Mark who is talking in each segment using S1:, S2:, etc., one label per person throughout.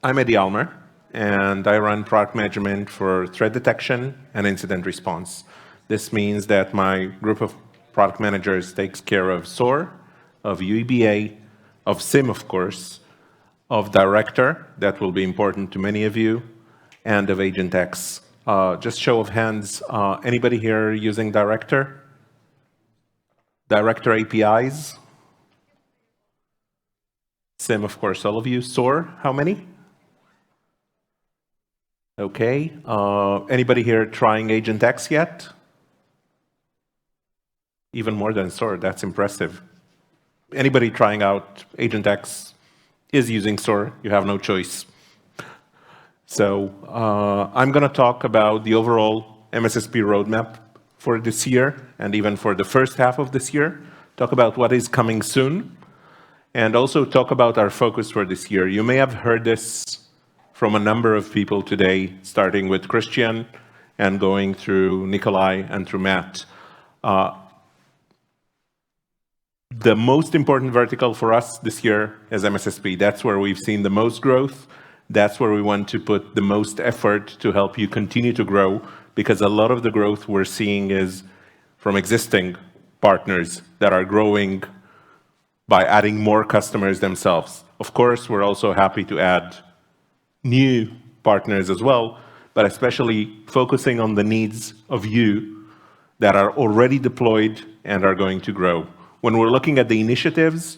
S1: I'm Eddie Almer, and I run product management for threat detection and incident response. This means that my group of product managers takes care of SOAR, of UEBA, of SIM, of course, of Director, that will be important to many of you, and of Agent X. Just show of hands, anybody here using Director? Director APIs? SIM, of course, all of you. SOAR, how many? Okay. Anybody here trying Agent X yet? Even more than SOAR, that's impressive. Anybody trying out Agent X is using SOAR, you have no choice. So I'm going to talk about the overall MSSP roadmap for this year and even for the first half of this year, talk about what is coming soon, and also talk about our focus for this year. You may have heard this from a number of people today, starting with Christian and going through Nikolai and through Matt. The most important vertical for us this year is MSSP. That's where we've seen the most growth. That's where we want to put the most effort to help you continue to grow, because a lot of the growth we're seeing is from existing partners that are growing by adding more customers themselves. Of course, we're also happy to add new partners as well, but especially focusing on the needs of you that are already deployed and are going to grow. When we're looking at the initiatives,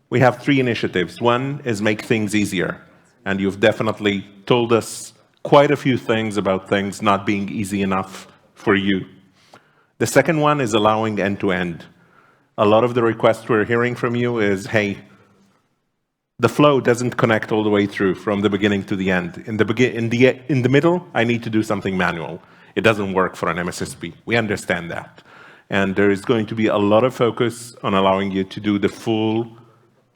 S1: we have 3 initiatives. One is make things easier, and you've definitely told us quite a few things about things not being easy enough for you. The second one is allowing end-to-end. A lot of the requests we're hearing from you is, hey, the flow doesn't connect all the way through from the beginning to the end. In the middle, I need to do something manual. It doesn't work for an MSSP. We understand that. And there is going to be a lot of focus on allowing you to do the full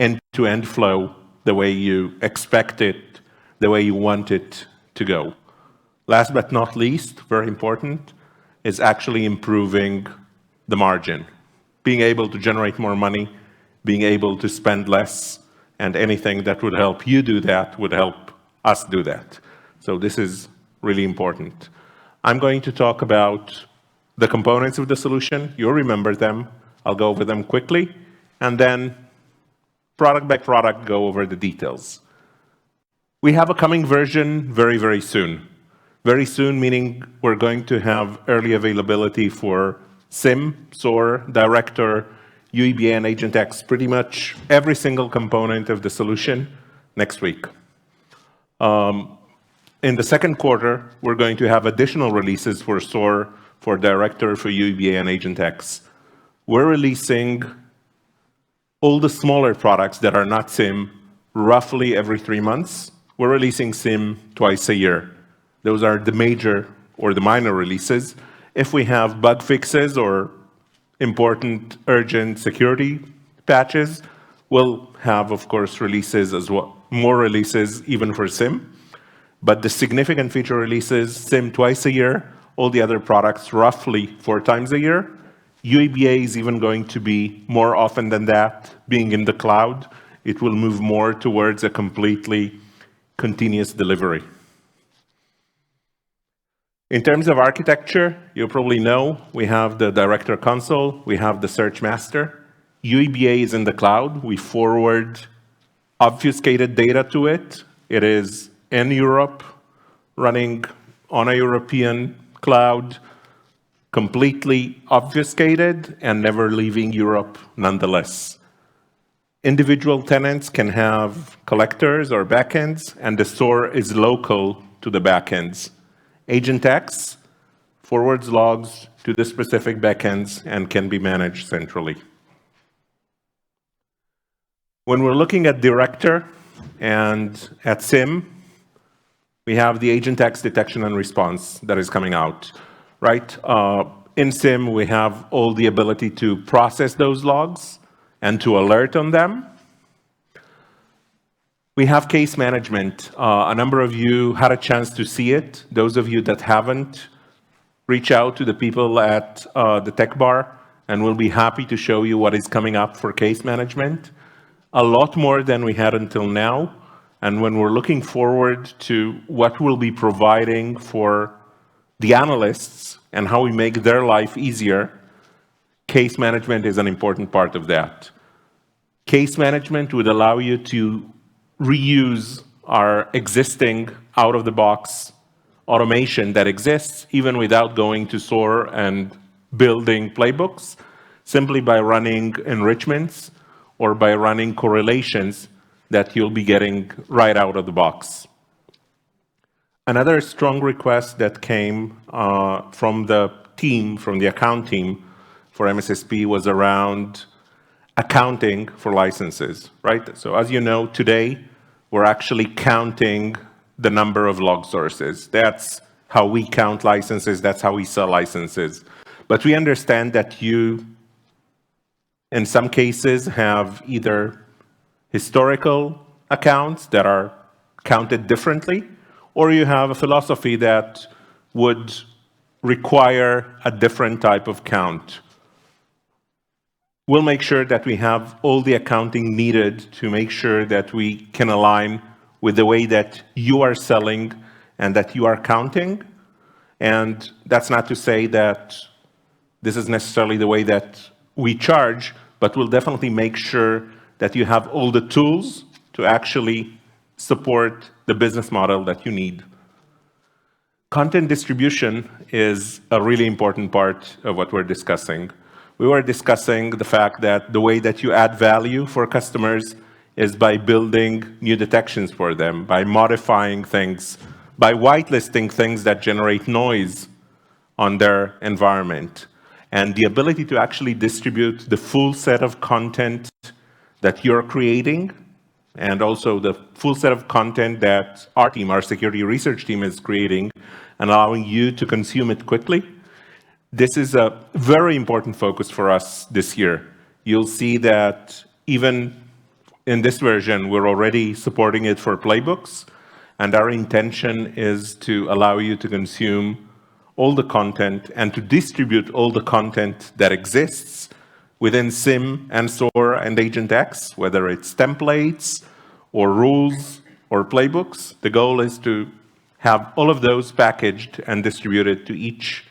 S1: end-to-end flow the way you expect it, the way you want it to go. Last but not least, very important, is actually improving the margin. Being able to generate more money, being able to spend less, and anything that would help you do that would help us do that. So this is really important. I'm going to talk about the components of the solution. You'll remember them. I'll go over them quickly, and then product by product, go over the details. We have a coming version very, very soon. Very soon, meaning we're going to have early availability for SIM, SOAR, Director, UEBA, and Agent X, pretty much every single component of the solution next week. In the second quarter, we're going to have additional releases for SOAR, for Director, for UEBA, and Agent X. We're releasing all the smaller products that are not SIM roughly every 3 months. We're releasing SIM twice a year. Those are the major or the minor releases. If we have bug fixes or important urgent security patches, we'll have, of course, releases as well, more releases even for SIM. But the significant feature releases, SIM twice a year, all the other products roughly 4 times a year. UEBA is even going to be more often than that, being in the cloud. It will move more towards a completely continuous delivery. In terms of architecture, you probably know we have the Director console, we have the Search Master. UEBA is in the cloud. We forward obfuscated data to it. It is in Europe, running on a European cloud, completely obfuscated and never leaving Europe nonetheless. Individual tenants can have collectors or backends, and the SOAR is local to the backends. Agent X forwards logs to the specific backends and can be managed centrally. When we're looking at Director and at SIM, we have the Agent X detection and response that is coming out, right? In SIM, we have all the ability to process those logs and to alert on them. We have case management. A number of you had a chance to see it. Those of you that haven't, reach out to the people at the tech bar, and we'll be happy to show you what is coming up for case management. A lot more than we had until now. And when we're looking forward to what we'll be providing for the analysts and how we make their life easier, case management is an important part of that. Case management would allow you to reuse our existing out-of-the-box automation that exists, even without going to SOAR and building playbooks, simply by running enrichments or by running correlations that you'll be getting right out of the box. Another strong request that came from the team, from the account team for MSSP, was around accounting for licenses, right? So as you know, today, we're actually counting the number of log sources. That's how we count licenses, that's how we sell licenses. But we understand that you, in some cases, have either historical accounts that are counted differently, or you have a philosophy that would require a different type of count. We'll make sure that we have all the accounting needed to make sure that we can align with the way that you are selling and that you are counting. And that's not to say that this is necessarily the way that we charge, but we'll definitely make sure that you have all the tools to actually support the business model that you need. Content distribution is a really important part of what we're discussing. We were discussing the fact that the way that you add value for customers is by building new detections for them, by modifying things, by whitelisting things that generate noise on their environment. And the ability to actually distribute the full set of content that you're creating, and also the full set of content that our team, our security research team, is creating, and allowing you to consume it quickly. This is a very important focus for us this year. You'll see that even in this version, we're already supporting it for playbooks, and our intention is to allow you to consume all the content and to distribute all the content that exists within SIM and SOAR and Agent X, whether it's templates or rules or playbooks. The goal is to have all of those packaged and distributed to each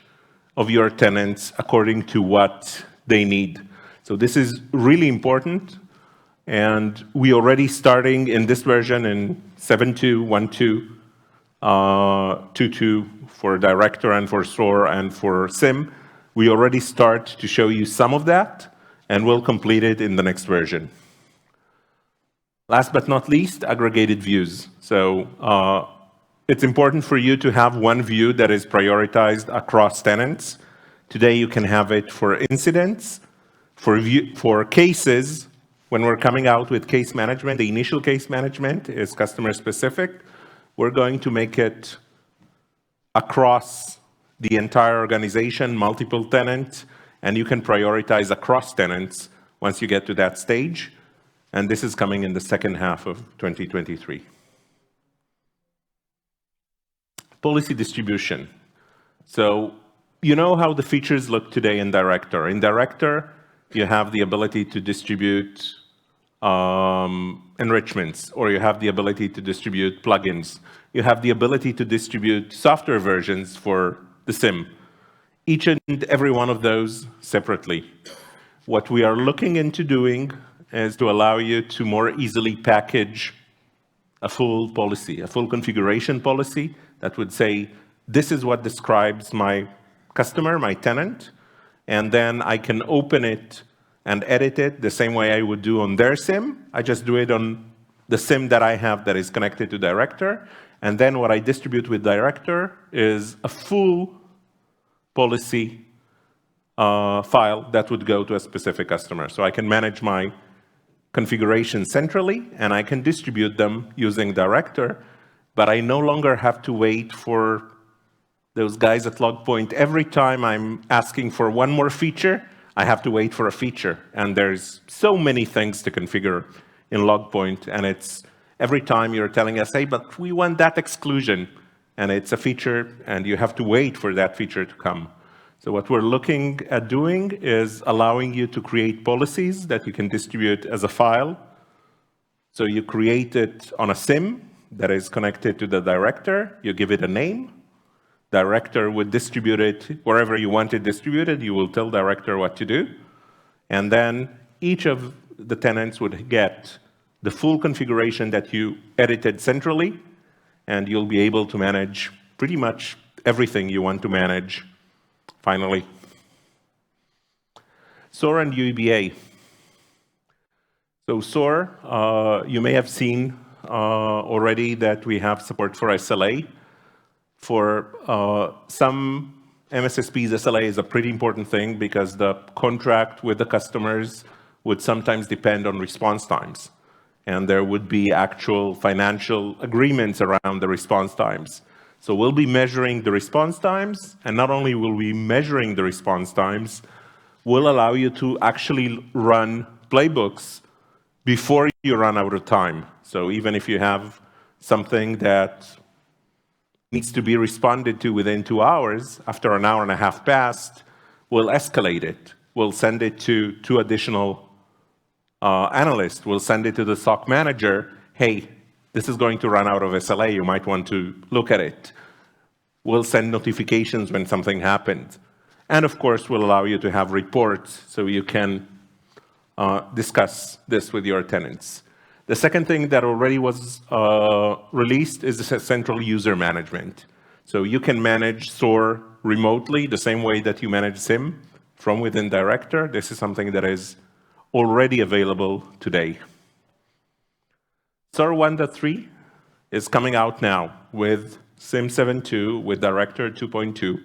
S1: of your tenants according to what they need. So this is really important, and we already starting in this version in 7.2, 1.2, 2.2 for Director and for SOAR and for SIM. We already start to show you some of that, and we'll complete it in the next version. Last but not least, aggregated views. So it's important for you to have one view that is prioritized across tenants. Today, you can have it for incidents, for cases. When we're coming out with case management, the initial case management is customer specific. We're going to make it across the entire organization, multiple tenants, and you can prioritize across tenants once you get to that stage. And this is coming in the second half of 2023. Policy distribution. So you know how the features look today in Director. In Director, you have the ability to distribute enrichments, or you have the ability to distribute plugins. You have the ability to distribute software versions for the SIM. Each and every one of those separately. What we are looking into doing is to allow you to more easily package a full policy, a full configuration policy that would say, this is what describes my customer, my tenant, and then I can open it and edit it the same way I would do on their SIM. I just do it on the SIM that I have that is connected to Director, and then what I distribute with Director is a full policy file that would go to a specific customer. So I can manage my configuration centrally, and I can distribute them using Director, but I no longer have to wait for those guys at Logpoint. Every time I'm asking for one more feature, I have to wait for a feature. And there's so many things to configure in Logpoint, and it's every time you're telling us, hey, but we want that exclusion, and it's a feature, and you have to wait for that feature to come. So what we're looking at doing is allowing you to create policies that you can distribute as a file, So you create it on a SIM that is connected to the director. You give it a name. Director would distribute it wherever you want it distributed. You will tell director what to do. And then each of the tenants would get the full configuration that you edited centrally, and you'll be able to manage pretty much everything you want to manage, finally. SOAR and UEBA. So SOAR, you may have seen already that we have support for SLA. For some MSSPs, SLA is a pretty important thing because the contract with the customers would sometimes depend on response times. And there would be actual financial agreements around the response times. So we'll be measuring the response times, and not only will we be measuring the response times, we'll allow you to actually run playbooks before you run out of time. So even if you have something that needs to be responded to within 2 hours, after an hour and a half passed, we'll escalate it. We'll send it to 2 additional analysts. We'll send it to the SOC manager. Hey, this is going to run out of SLA. You might want to look at it. We'll send notifications when something happens. And of course, we'll allow you to have reports so you can discuss this with your tenants. The second thing that already was released is the central user management. So you can manage SOAR remotely the same way that you manage SIM from within Director. This is something that is already available today. SOAR 1.3 is coming out now with SIM 7.2, with Director 2.2.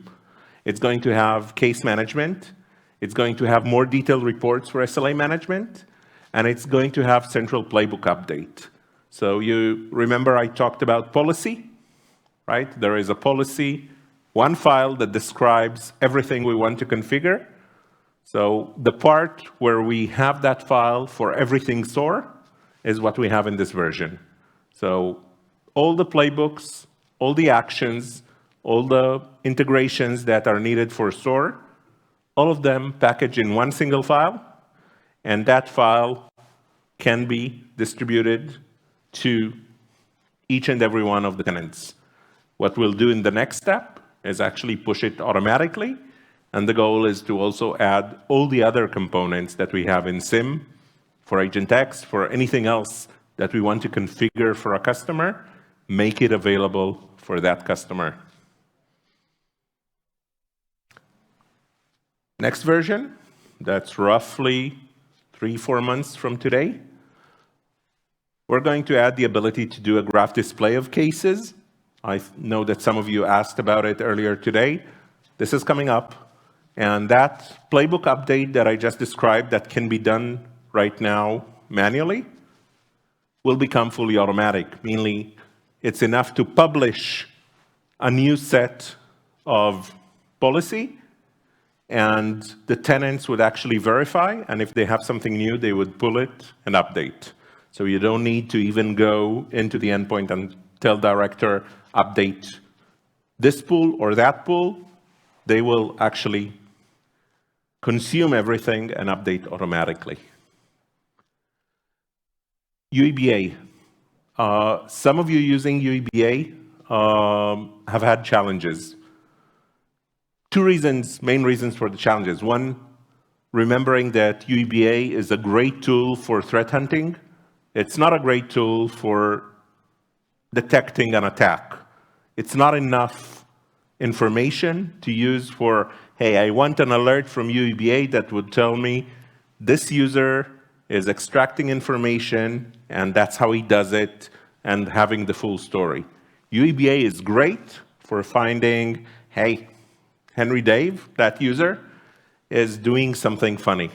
S1: It's going to have case management. It's going to have more detailed reports for SLA management. And it's going to have central playbook update. So you remember I talked about policy, right? There is a policy, one file that describes everything we want to configure. So the part where we have that file for everything SOAR is what we have in this version. So all the playbooks, all the actions, all the integrations that are needed for SOAR, all of them packaged in one single file. And that file can be distributed to each and every one of the tenants. What we'll do in the next step is actually push it automatically. And the goal is to also add all the other components that we have in SIM, for Agent X, for anything else that we want to configure for a customer, make it available for that customer. Next version, that's roughly 3-4 months from today, we're going to add the ability to do a graph display of cases. I know that some of you asked about it earlier today. This is coming up, and that playbook update that I just described that can be done right now manually will become fully automatic, meaning it's enough to publish a new set of policy, and the tenants would actually verify, and if they have something new, they would pull it and update. So you don't need to even go into the endpoint and tell director, update this pool or that pool. They will actually consume everything and update automatically. UEBA. Some of you using UEBA have had challenges. 2 reasons, main reasons for the challenges. One, remembering that UEBA is a great tool for threat hunting. It's not a great tool for detecting an attack. It's not enough information to use for, hey, I want an alert from UEBA that would tell me this user is extracting information and that's how he does it, and having the full story. UEBA is great for finding, hey, Henry Dave, that user, is doing something funny.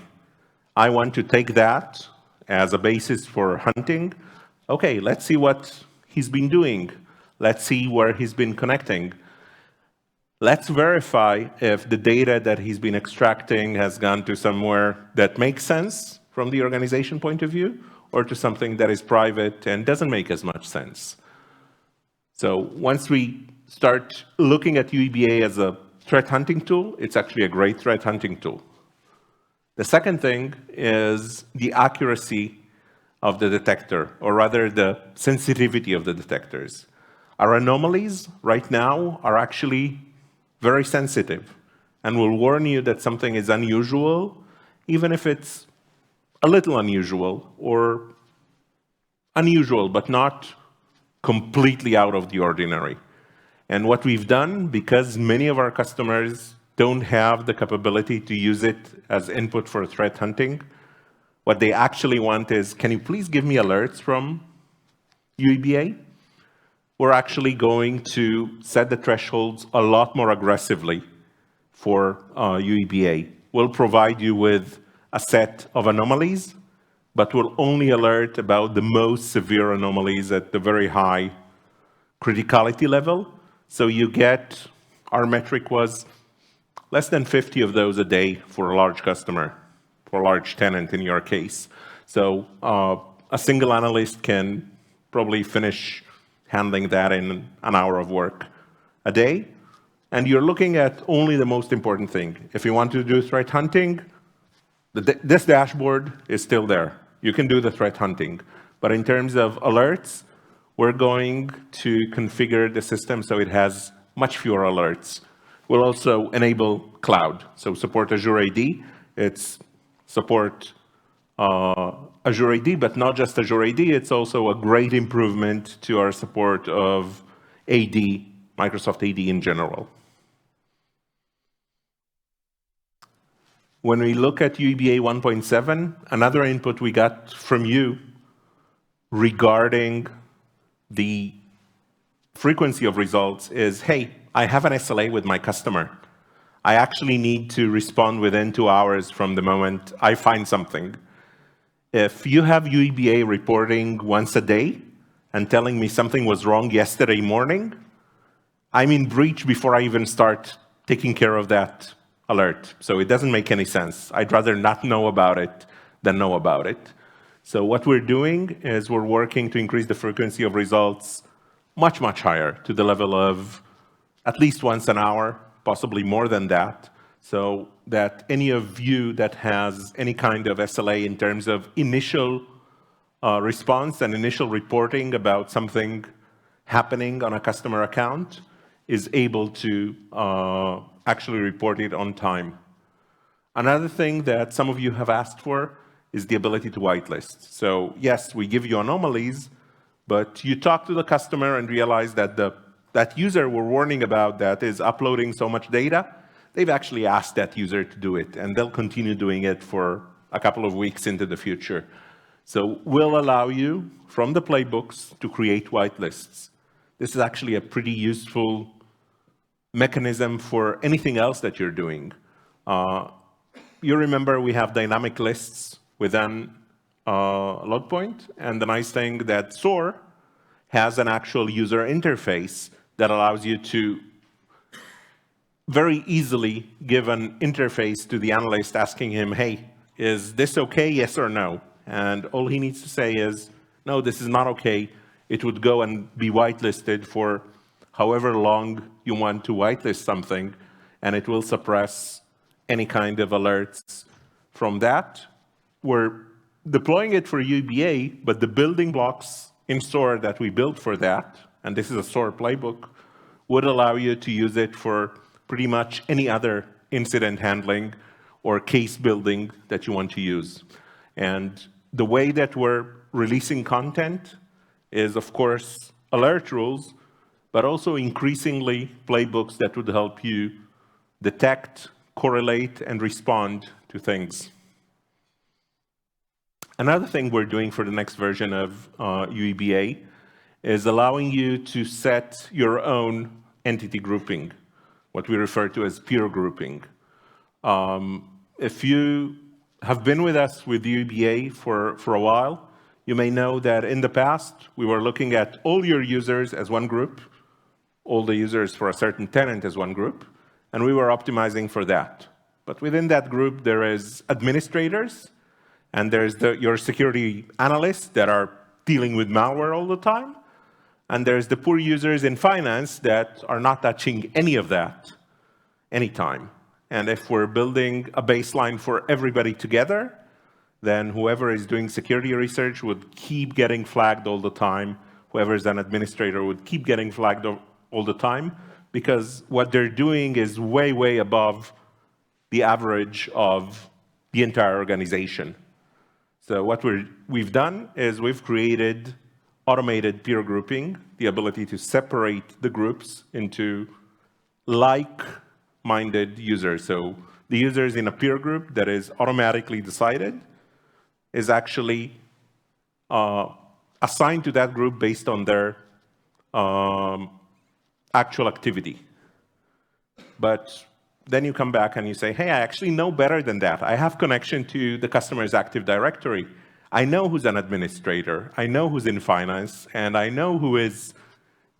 S1: I want to take that as a basis for hunting. Okay, let's see what he's been doing. Let's see where he's been connecting. Let's verify if the data that he's been extracting has gone to somewhere that makes sense from the organization point of view, or to something that is private and doesn't make as much sense. So once we start looking at UEBA as a threat hunting tool, it's actually a great threat hunting tool. The second thing is the accuracy of the detector, or rather the sensitivity of the detectors. Our anomalies right now are actually very sensitive and will warn you that something is unusual, even if it's a little unusual or unusual, but not completely out of the ordinary. And what we've done, because many of our customers don't have the capability to use it as input for threat hunting, what they actually want is, can you please give me alerts from UEBA? We're actually going to set the thresholds a lot more aggressively for UEBA. We'll provide you with a set of anomalies, but we'll only alert about the most severe anomalies at the very high criticality level. So you get, our metric was less than 50 of those a day for a large customer, for a large tenant in your case. So a single analyst can probably finish handling that in an hour of work a day. And you're looking at only the most important thing. If you want to do threat hunting, this dashboard is still there. You can do the threat hunting. But in terms of alerts, we're going to configure the system so it has much fewer alerts. We'll also enable cloud, so support Azure AD. It's support Azure AD, but not just Azure AD, it's also a great improvement to our support of AD, Microsoft AD in general. When we look at UEBA 1.7, another input we got from you regarding the frequency of results is, hey, I have an SLA with my customer. I actually need to respond within 2 hours from the moment I find something. If you have UEBA reporting once a day and telling me something was wrong yesterday morning, I'm in breach before I even start taking care of that alert. So it doesn't make any sense. I'd rather not know about it than know about it. So what we're doing is we're working to increase the frequency of results much, much higher, to the level of at least once an hour, possibly more than that, so that any of you that has any kind of SLA in terms of initial response and initial reporting about something happening on a customer account is able to actually report it on time. Another thing that some of you have asked for is the ability to whitelist. So yes, we give you anomalies, but you talk to the customer and realize that that user we're warning about that is uploading so much data, they've actually asked that user to do it, and they'll continue doing it for a couple of weeks into the future. So we'll allow you, from the playbooks, to create whitelists. This is actually a pretty useful mechanism for anything else that you're doing. You remember we have dynamic lists within Logpoint, and the nice thing that SOAR has an actual user interface that allows you to very easily give an interface to the analyst asking him, hey, is this okay, yes or no? And all he needs to say is, no, this is not okay. It would go and be whitelisted for however long you want to whitelist something, and it will suppress any kind of alerts from that. We're deploying it for UEBA, but the building blocks in SOAR that we built for that, and this is a SOAR playbook, would allow you to use it for pretty much any other incident handling or case building that you want to use. And the way that we're releasing content is, of course, alert rules, but also increasingly playbooks that would help you detect, correlate, and respond to things. Another thing we're doing for the next version of UEBA is allowing you to set your own entity grouping, what we refer to as peer grouping. If you have been with us with UEBA for a while, you may know that in the past, we were looking at all your users as one group, all the users for a certain tenant as one group, and we were optimizing for that. But within that group, there is administrators, and there's your security analysts that are dealing with malware all the time, and there's the poor users in finance that are not touching any of that anytime. And if we're building a baseline for everybody together, then whoever is doing security research would keep getting flagged all the time. Whoever is an administrator would keep getting flagged all the time, because what they're doing is way, way above the average of the entire organization. So what we've done is we've created automated peer grouping, the ability to separate the groups into like-minded users. So the users in a peer group that is automatically decided is actually assigned to that group based on their actual activity. But then you come back and you say, hey, I actually know better than that. I have connection to the customer's Active Directory. I know who's an administrator. I know who's in finance. And I know who is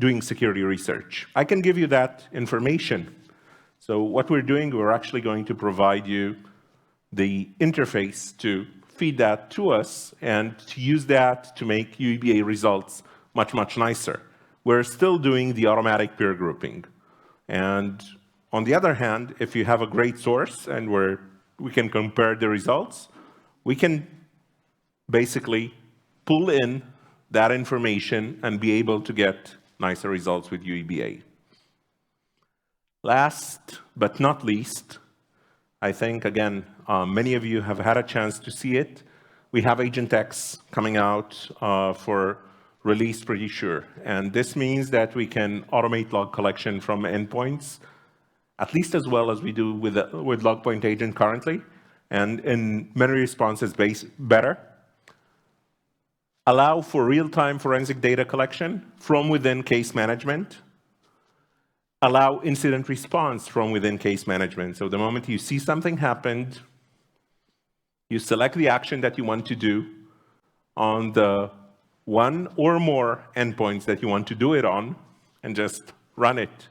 S1: doing security research. I can give you that information. So what we're doing, we're actually going to provide you the interface to feed that to us and to use that to make UEBA results much, much nicer. We're still doing the automatic peer grouping. And on the other hand, if you have a great source and we can compare the results, we can basically pull in that information and be able to get nicer results with UEBA. Last but not least, I think, again, many of you have had a chance to see it. We have Agent X coming out for release pretty sure. And this means that we can automate log collection from endpoints, at least as well as we do with Logpoint Agent currently, and in many responses better. Allow for real-time forensic data collection from within case management. Allow incident response from within case management. So the moment you see something happened, you select the action that you want to do on the one or more endpoints that you want to do it on, and just run it.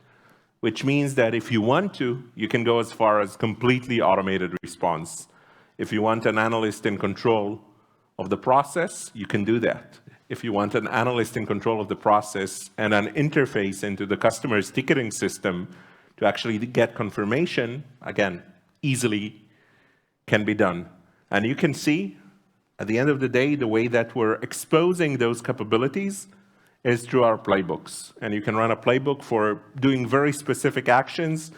S1: Which means that if you want to, you can go as far as completely automated response. If you want an analyst in control of the process, you can do that. If you want an analyst in control of the process and an interface into the customer's ticketing system to actually get confirmation, again, easily can be done. And you can see, at the end of the day, the way that we're exposing those capabilities is through our playbooks. And you can run a playbook for doing very specific actions,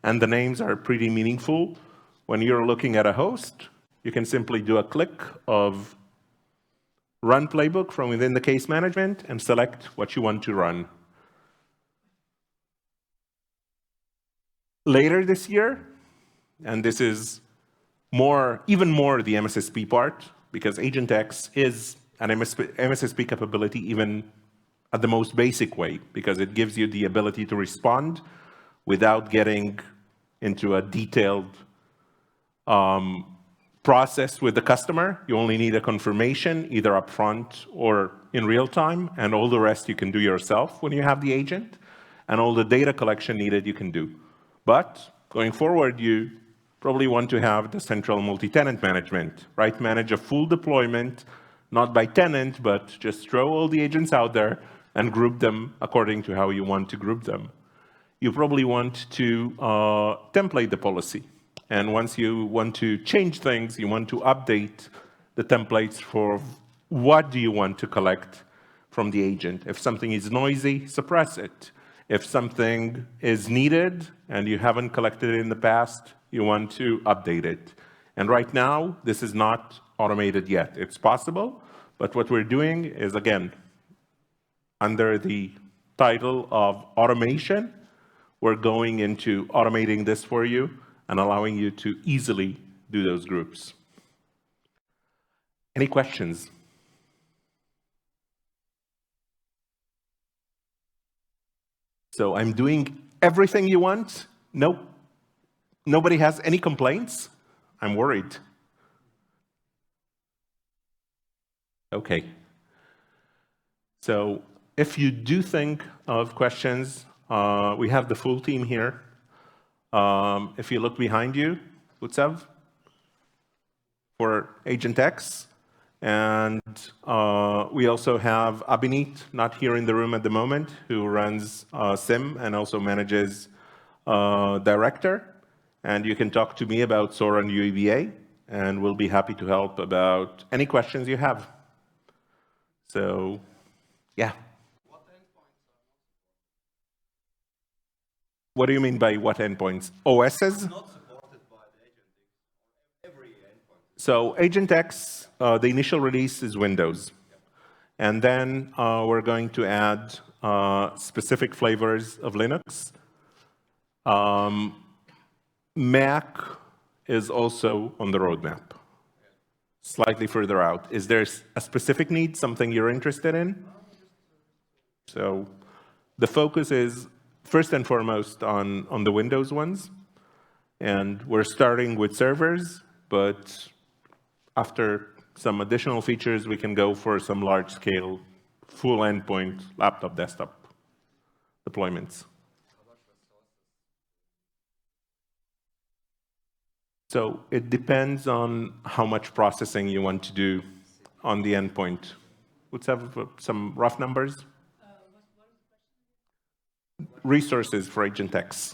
S1: and the names are pretty meaningful. When you're looking at a host, you can simply do a click of Run Playbook from within the case management and select what you want to run. Later this year, and this is even more the MSSP part, because Agent X is an MSSP capability even at the most basic way, because it gives you the ability to respond without getting into a detailed process with the customer. You only need a confirmation, either upfront or in real time, and all the rest you can do yourself when you have the agent, and all the data collection needed you can do. But going forward, you probably want to have the central multi-tenant management, right? Manage a full deployment, not by tenant, but just throw all the agents out there and group them according to how you want to group them. You probably want to template the policy. And once you want to change things, you want to update the templates for what do you want to collect from the agent. If something is noisy, suppress it. If something is needed and you haven't collected it in the past, you want to update it. And right now, this is not automated yet. It's possible, but what we're doing is, again, under the title of automation, we're going into automating this for you and allowing you to easily do those groups. Any questions? So I'm doing everything you want? Nope. Nobody has any complaints? I'm worried. Okay. So if you do think of questions, we have the full team here. If you look behind you, Utsav, for Agent X. And we also have Abinit, not here in the room at the moment, who runs SIM and also manages Director. And you can talk to me about SOAR and UEBA. and we'll be happy to help about any questions you have. So, yeah. What do you mean by what endpoints? OSs? So AgentX, the initial release is Windows. And then we're going to add specific flavors of Linux. Mac is also on the roadmap, slightly further out. Is there a specific need, something you're interested in? So the focus is first and foremost on the Windows ones. And we're starting with servers, but after some additional features, we can go for some large-scale, full endpoint laptop, desktop deployments. So it depends on how much processing you want to do on the endpoint. Let's have some rough numbers. Resources for AgentX.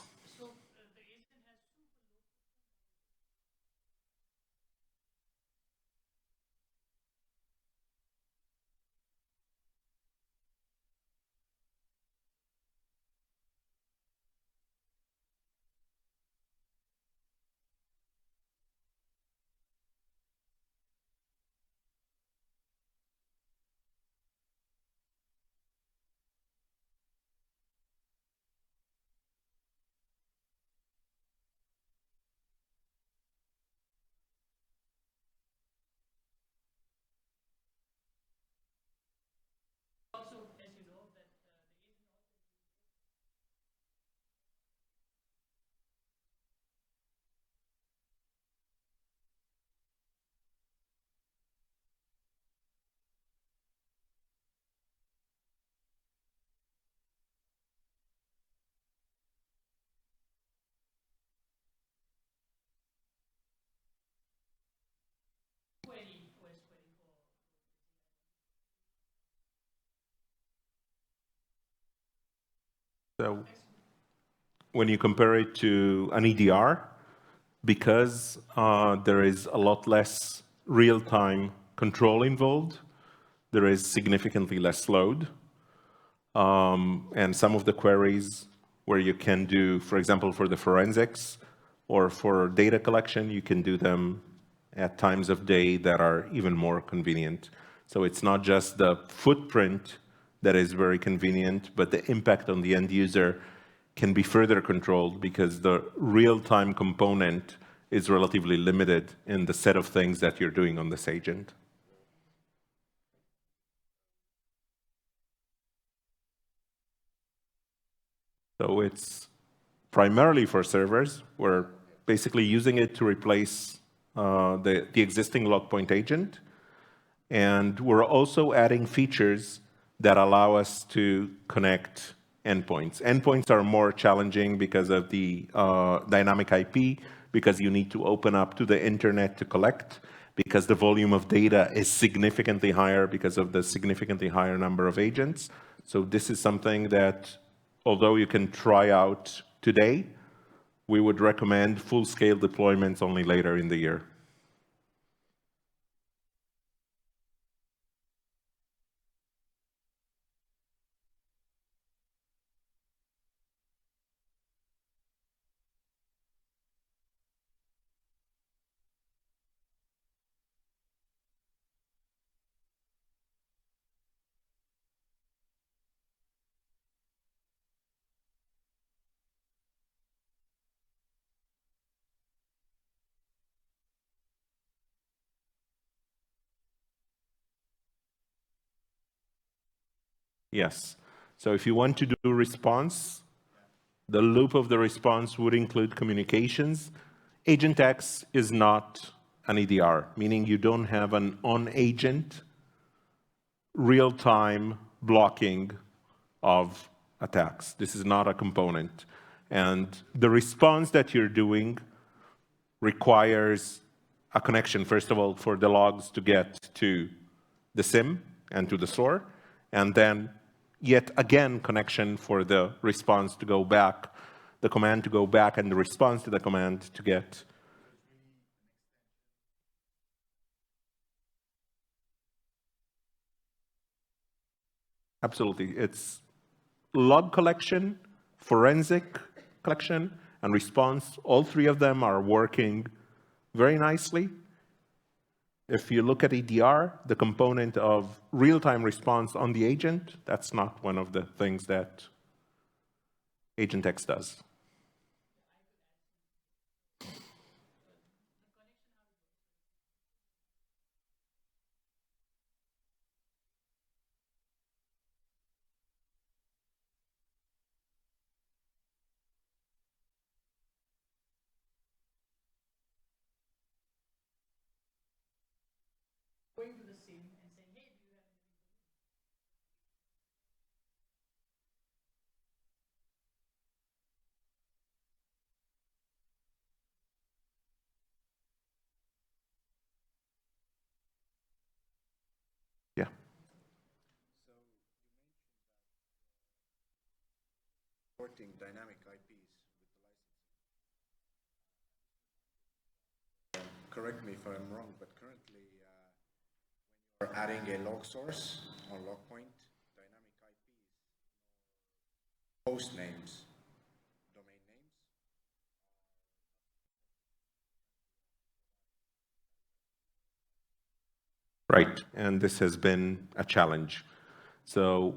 S1: So when you compare it to an EDR, because there is a lot less real-time control involved, there is significantly less load. And some of the queries where you can do, for example, for the forensics or for data collection, you can do them at times of day that are even more convenient. So it's not just the footprint that is very convenient, but the impact on the end user can be further controlled because the real-time component is relatively limited in the set of things that you're doing on this agent. So it's primarily for servers. We're basically using it to replace the existing Logpoint agent. And we're also adding features that allow us to connect endpoints. Endpoints are more challenging because of the dynamic IP, because you need to open up to the internet to collect, because the volume of data is significantly higher because of the significantly higher number of agents. So this is something that, although you can try out today, we would recommend full-scale deployments only later in the year. Yes. So if you want to do response, the loop of the response would include communications. AgentX is not an EDR, meaning you don't have an on-agent real-time blocking of attacks. This is not a component. And the response that you're doing requires a connection, first of all, for the logs to get to the SIM and to the SOAR, and then yet again connection for the response to go back, the command to go back, and the response to the command to get. Absolutely. It's log collection, forensic collection, and response. All three of them are working very nicely. If you look at EDR, the component of real-time response on the agent, that's not one of the things that Agent X does.
S2: Going to the SIM and saying, hey, do you have anything for me?
S1: Yeah.
S3: Supporting dynamic IPs with the licensing. Correct me if I'm wrong, but currently when you're adding a log source on Logpoint, dynamic IPs, host names, domain names.
S1: Right, and this has been a challenge. So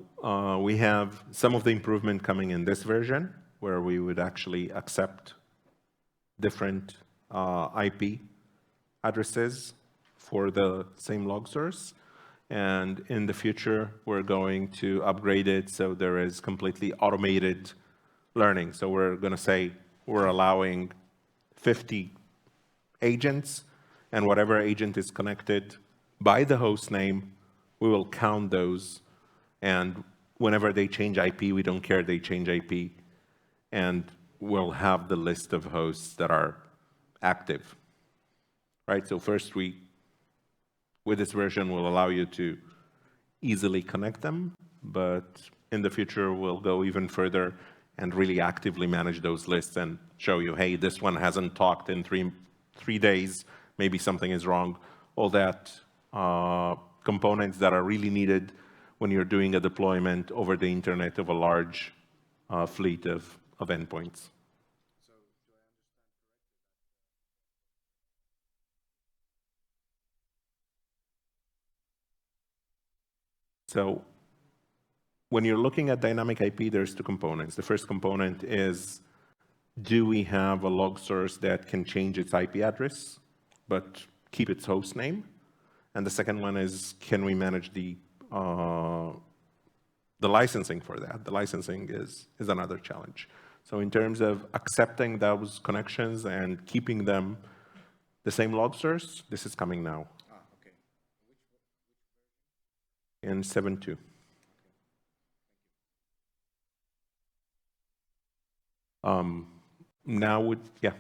S1: we have some of the improvement coming in this version, where we would actually accept different IP addresses for the same log source. And in the future, we're going to upgrade it so there is completely automated learning. So we're going to say we're allowing 50 agents, and whatever agent is connected by the host name, we will count those. And whenever they change IP, we don't care they change IP. And we'll have the list of hosts that are active. Right? So first, with this version, will allow you to easily connect them. But in the future, we'll go even further and really actively manage those lists and show you, hey, this one hasn't talked in three days. Maybe something is wrong. All that components that are really needed when you're doing a deployment over the internet of a large fleet of endpoints.
S3: So do I understand
S1: So when you're looking at dynamic IP, there's two components. The first component is, do we have a log source that can change its IP address, but keep its host name? And the second one is, can we manage the licensing for that? The licensing is another challenge. So in terms of accepting those connections and keeping them the same log source, this is coming now.
S3: Okay.
S1: In 7.2. Now would, yeah.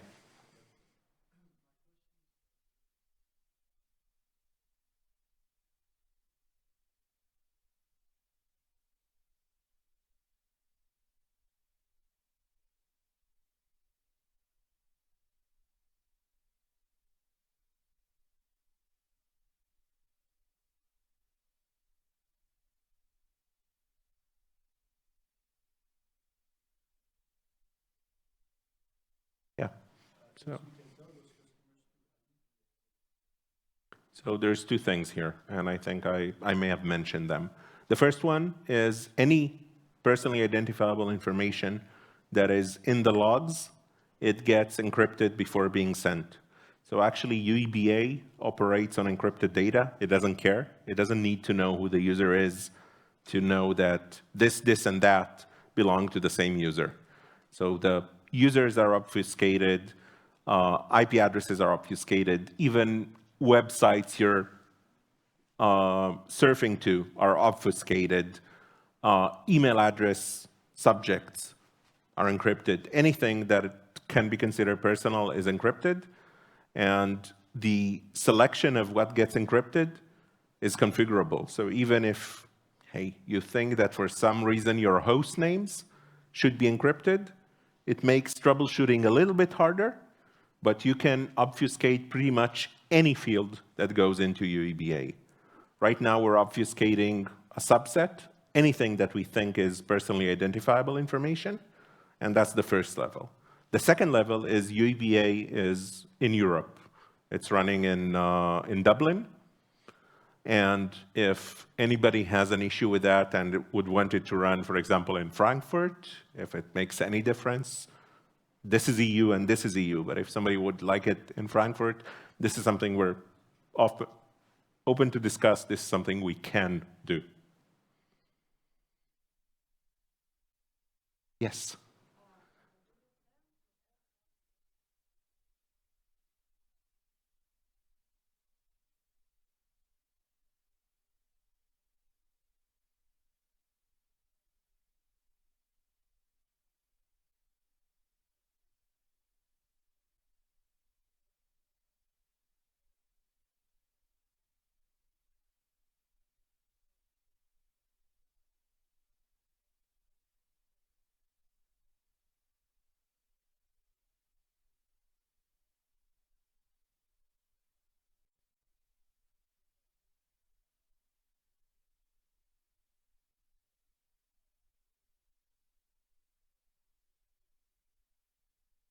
S1: Yeah. So there's two things here, and I think I may have mentioned them. The first one is any personally identifiable information that is in the logs, it gets encrypted before being sent. So actually, UEBA operates on encrypted data. It doesn't care. It doesn't need to know who the user is to know that this, and that belong to the same user. So the users are obfuscated, IP addresses are obfuscated, even websites you're surfing to are obfuscated, email address subjects are encrypted. Anything that can be considered personal is encrypted, and the selection of what gets encrypted is configurable. So even if, hey, you think that for some reason your host names should be encrypted, it makes troubleshooting a little bit harder, but you can obfuscate pretty much any field that goes into UEBA. Right now, we're obfuscating a subset, anything that we think is personally identifiable information, and that's the first level. The second level is UEBA is in Europe. It's running in Dublin, and if anybody has an issue with that and would want it to run, for example, in Frankfurt, if it makes any difference, this is EU and this is EU, but if somebody would like it in Frankfurt, this is something we're open to discuss. This is something we can do. Yes?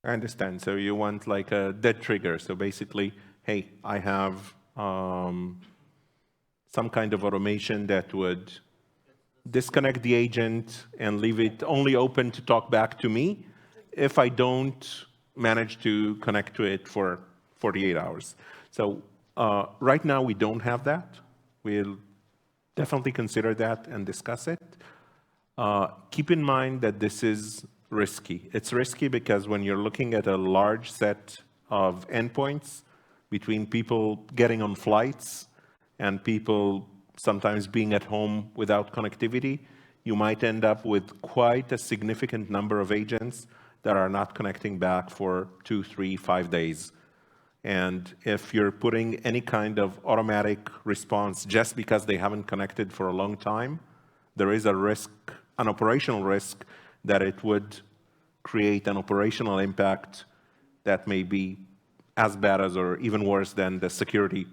S1: I understand. So you want like a dead trigger. So basically, hey, I have some kind of automation that would disconnect the agent and leave it only open to talk back to me if I don't manage to connect to it for 48 hours. So right now we don't have that. We'll definitely consider that and discuss it. Keep in mind that this is risky. It's risky because when you're looking at a large set of endpoints between people getting on flights and people sometimes being at home without connectivity, you might end up with quite a significant number of agents that are not connecting back for 2, 3, 5 days. And if you're putting any kind of automatic response just because they haven't connected for a long time, there is a risk, an operational risk, that it would create an operational impact that may be as bad as or even worse than the security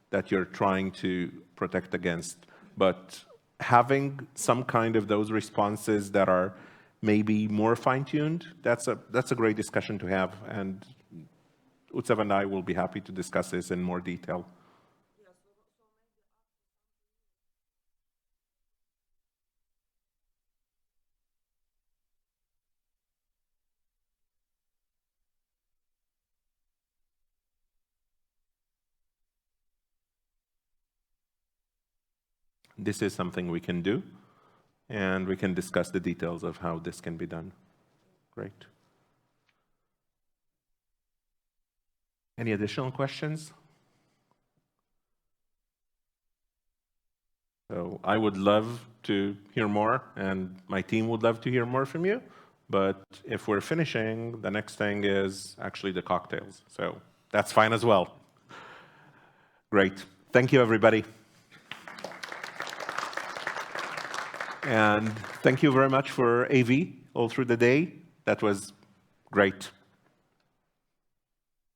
S1: that you're trying to protect against. But having some kind of those responses that are maybe more fine-tuned, that's a great discussion to have. And Utsav and I will be happy to discuss this in more detail. This is something we can do, and we can discuss the details of how this can be done. Great. Any additional questions? So I would love to hear more, and my team would love to hear more from you. But if we're finishing, the next thing is actually the cocktails. So that's fine as well. Great. Thank you, everybody. And thank you very much for AV all through the day. That was great.